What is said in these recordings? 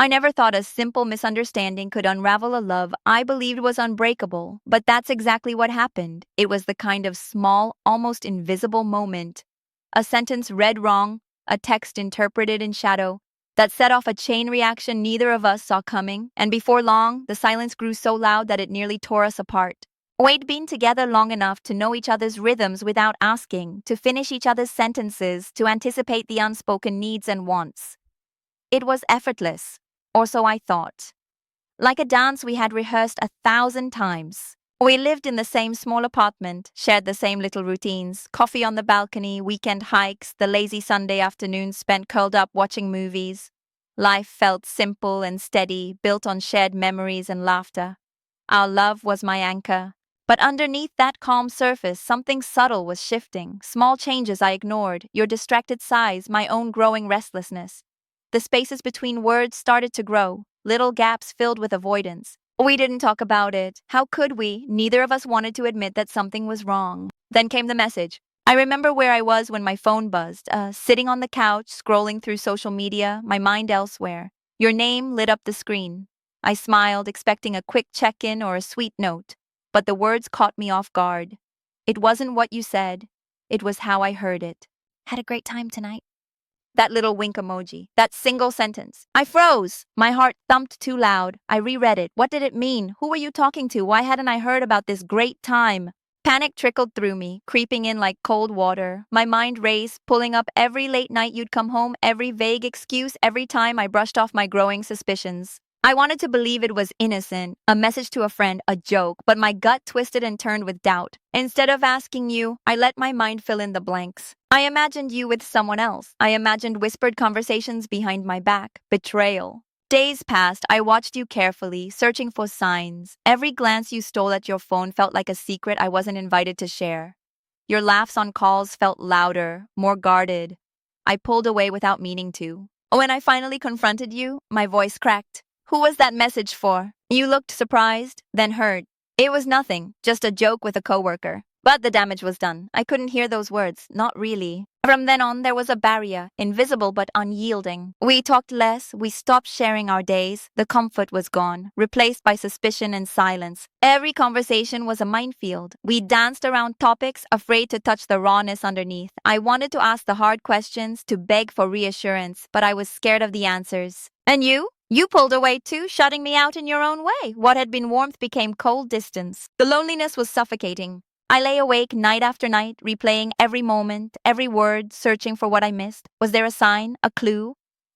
I never thought a simple misunderstanding could unravel a love I believed was unbreakable, but that's exactly what happened. It was the kind of small, almost invisible moment. A sentence read wrong, a text interpreted in shadow, that set off a chain reaction neither of us saw coming, and before long, the silence grew so loud that it nearly tore us apart. We'd been together long enough to know each other's rhythms without asking, to finish each other's sentences, to anticipate the unspoken needs and wants. It was effortless, or so I thought. Like a dance we had rehearsed 1,000 times. We lived in the same small apartment, shared the same little routines, coffee on the balcony, weekend hikes, the lazy Sunday afternoons spent curled up watching movies. Life felt simple and steady, built on shared memories and laughter. Our love was my anchor. But underneath that calm surface, something subtle was shifting. Small changes I ignored, your distracted sighs, my own growing restlessness. The spaces between words started to grow, little gaps filled with avoidance. We didn't talk about it. How could we? Neither of us wanted to admit that something was wrong. Then came the message. I remember where I was when my phone buzzed, sitting on the couch, scrolling through social media, my mind elsewhere. Your name lit up the screen. I smiled, expecting a quick check-in or a sweet note, but the words caught me off guard. It wasn't what you said, it was how I heard it. Had a great time tonight. That little wink emoji, that single sentence. I froze. My heart thumped too loud. I reread it. What did it mean? Who were you talking to? Why hadn't I heard about this great time? Panic trickled through me, creeping in like cold water. My mind raced, pulling up every late night you'd come home, every vague excuse, every time I brushed off my growing suspicions. I wanted to believe it was innocent, a message to a friend, a joke, but my gut twisted and turned with doubt. Instead of asking you, I let my mind fill in the blanks. I imagined you with someone else. I imagined whispered conversations behind my back. Betrayal. Days passed, I watched you carefully, searching for signs. Every glance you stole at your phone felt like a secret I wasn't invited to share. Your laughs on calls felt louder, more guarded. I pulled away without meaning to. When I finally confronted you, my voice cracked. Who was that message for? You looked surprised, then hurt. It was nothing, just a joke with a coworker. But the damage was done. I couldn't hear those words, not really. From then on, there was a barrier, invisible but unyielding. We talked less, we stopped sharing our days. The comfort was gone, replaced by suspicion and silence. Every conversation was a minefield. We danced around topics, afraid to touch the rawness underneath. I wanted to ask the hard questions, to beg for reassurance, but I was scared of the answers. And you? You pulled away too, shutting me out in your own way. What had been warmth became cold distance. The loneliness was suffocating. I lay awake night after night, replaying every moment, every word, searching for what I missed. Was there a sign, a clue,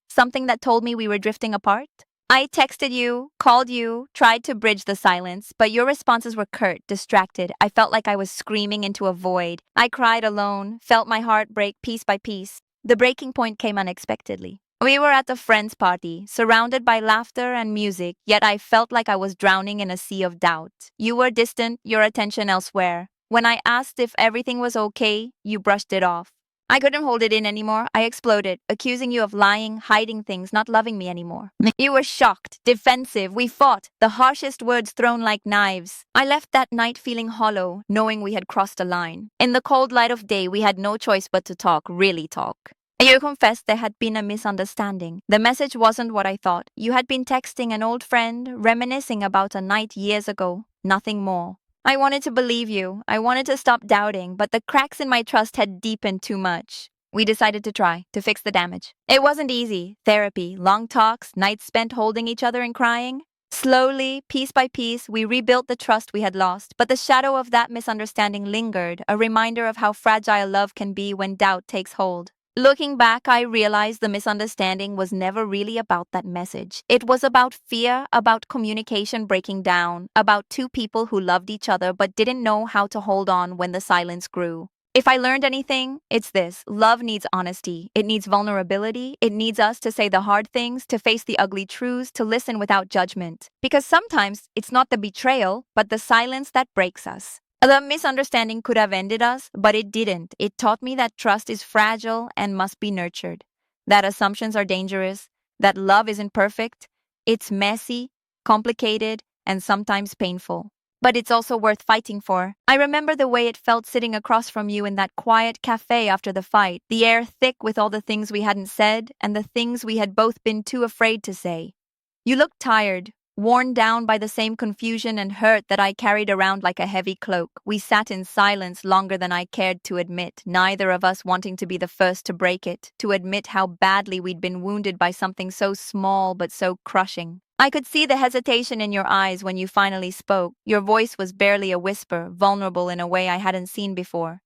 something that told me we were drifting apart? I texted you, called you, tried to bridge the silence, but your responses were curt, distracted. I felt like I was screaming into a void. I cried alone, felt my heart break piece by piece. The breaking point came unexpectedly. We were at a friend's party, surrounded by laughter and music, yet I felt like I was drowning in a sea of doubt. You were distant, your attention elsewhere. When I asked if everything was okay, you brushed it off. I couldn't hold it in anymore. I exploded, accusing you of lying, hiding things, not loving me anymore. You were shocked, defensive. We fought, the harshest words thrown like knives. I left that night feeling hollow, knowing we had crossed a line. In the cold light of day, we had no choice but to talk, really talk. You confessed there had been a misunderstanding. The message wasn't what I thought. You had been texting an old friend, reminiscing about a night years ago. Nothing more. I wanted to believe you. I wanted to stop doubting, but the cracks in my trust had deepened too much. We decided to try, to fix the damage. It wasn't easy. Therapy, long talks, nights spent holding each other and crying. Slowly, piece by piece, we rebuilt the trust we had lost, but the shadow of that misunderstanding lingered, a reminder of how fragile love can be when doubt takes hold. Looking back, I realized the misunderstanding was never really about that message. It was about fear, about communication breaking down, about two people who loved each other but didn't know how to hold on when the silence grew. If I learned anything, it's this. Love needs honesty. It needs vulnerability. It needs us to say the hard things, to face the ugly truths, to listen without judgment. Because sometimes it's not the betrayal, but the silence that breaks us. The misunderstanding could have ended us, but it didn't. It taught me that trust is fragile and must be nurtured, that assumptions are dangerous, that love isn't perfect. It's messy, complicated, and sometimes painful. But it's also worth fighting for. I remember the way it felt sitting across from you in that quiet cafe after the fight, the air thick with all the things we hadn't said and the things we had both been too afraid to say. You looked tired, worn down by the same confusion and hurt that I carried around like a heavy cloak. We sat in silence longer than I cared to admit, neither of us wanting to be the first to break it, to admit how badly we'd been wounded by something so small but so crushing. I could see the hesitation in your eyes when you finally spoke. Your voice was barely a whisper, vulnerable in a way I hadn't seen before.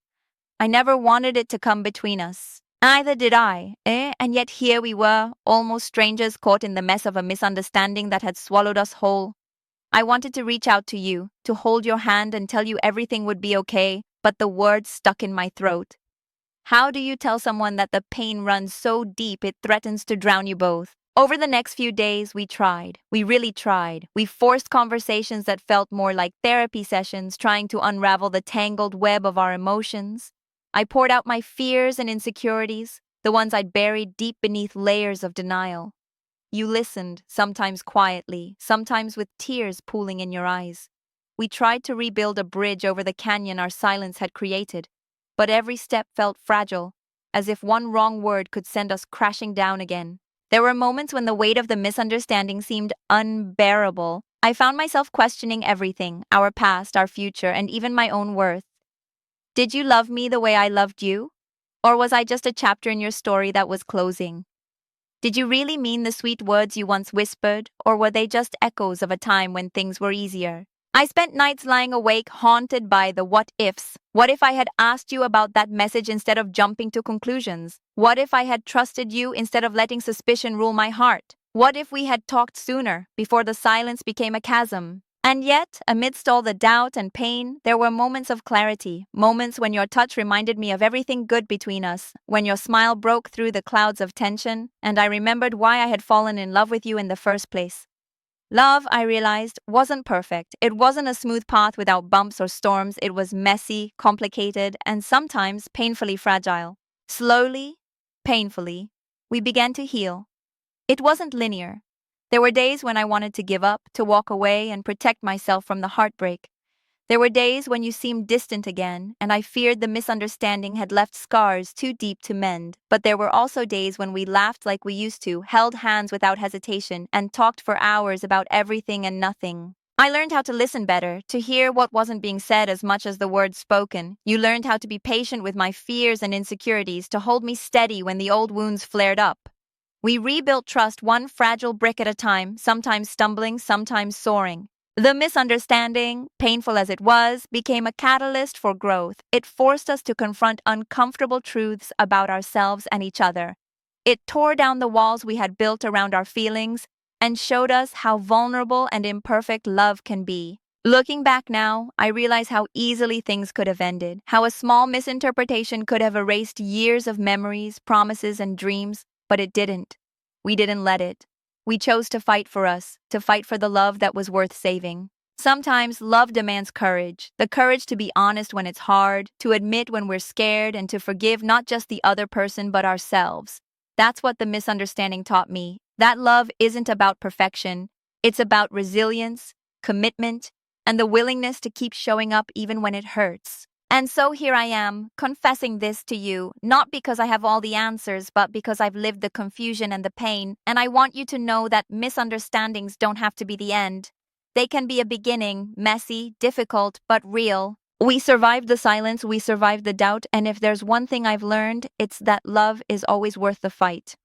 I never wanted it to come between us. Neither did I, and yet here we were, almost strangers caught in the mess of a misunderstanding that had swallowed us whole. I wanted to reach out to you, to hold your hand and tell you everything would be okay, but the words stuck in my throat. How do you tell someone that the pain runs so deep it threatens to drown you both? Over the next few days, we tried. We really tried. We forced conversations that felt more like therapy sessions, trying to unravel the tangled web of our emotions. I poured out my fears and insecurities, the ones I'd buried deep beneath layers of denial. You listened, sometimes quietly, sometimes with tears pooling in your eyes. We tried to rebuild a bridge over the canyon our silence had created, but every step felt fragile, as if one wrong word could send us crashing down again. There were moments when the weight of the misunderstanding seemed unbearable. I found myself questioning everything, our past, our future, and even my own worth. Did you love me the way I loved you? Or was I just a chapter in your story that was closing? Did you really mean the sweet words you once whispered, or were they just echoes of a time when things were easier? I spent nights lying awake, haunted by the what ifs. What if I had asked you about that message instead of jumping to conclusions? What if I had trusted you instead of letting suspicion rule my heart? What if we had talked sooner, before the silence became a chasm? And yet, amidst all the doubt and pain, there were moments of clarity, moments when your touch reminded me of everything good between us, when your smile broke through the clouds of tension, and I remembered why I had fallen in love with you in the first place. Love, I realized, wasn't perfect. It wasn't a smooth path without bumps or storms. It was messy, complicated, and sometimes painfully fragile. Slowly, painfully, we began to heal. It wasn't linear. There were days when I wanted to give up, to walk away and protect myself from the heartbreak. There were days when you seemed distant again, and I feared the misunderstanding had left scars too deep to mend. But there were also days when we laughed like we used to, held hands without hesitation, and talked for hours about everything and nothing. I learned how to listen better, to hear what wasn't being said as much as the words spoken. You learned how to be patient with my fears and insecurities, to hold me steady when the old wounds flared up. We rebuilt trust one fragile brick at a time, sometimes stumbling, sometimes soaring. The misunderstanding, painful as it was, became a catalyst for growth. It forced us to confront uncomfortable truths about ourselves and each other. It tore down the walls we had built around our feelings and showed us how vulnerable and imperfect love can be. Looking back now, I realize how easily things could have ended, how a small misinterpretation could have erased years of memories, promises, and dreams, but it didn't. We didn't let it. We chose to fight for us, to fight for the love that was worth saving. Sometimes love demands courage, the courage to be honest when it's hard, to admit when we're scared, and to forgive not just the other person but ourselves. That's what the misunderstanding taught me. That love isn't about perfection. It's about resilience, commitment, and the willingness to keep showing up even when it hurts. And so here I am, confessing this to you, not because I have all the answers, but because I've lived the confusion and the pain, and I want you to know that misunderstandings don't have to be the end. They can be a beginning, messy, difficult, but real. We survived the silence, we survived the doubt, and if there's one thing I've learned, it's that love is always worth the fight.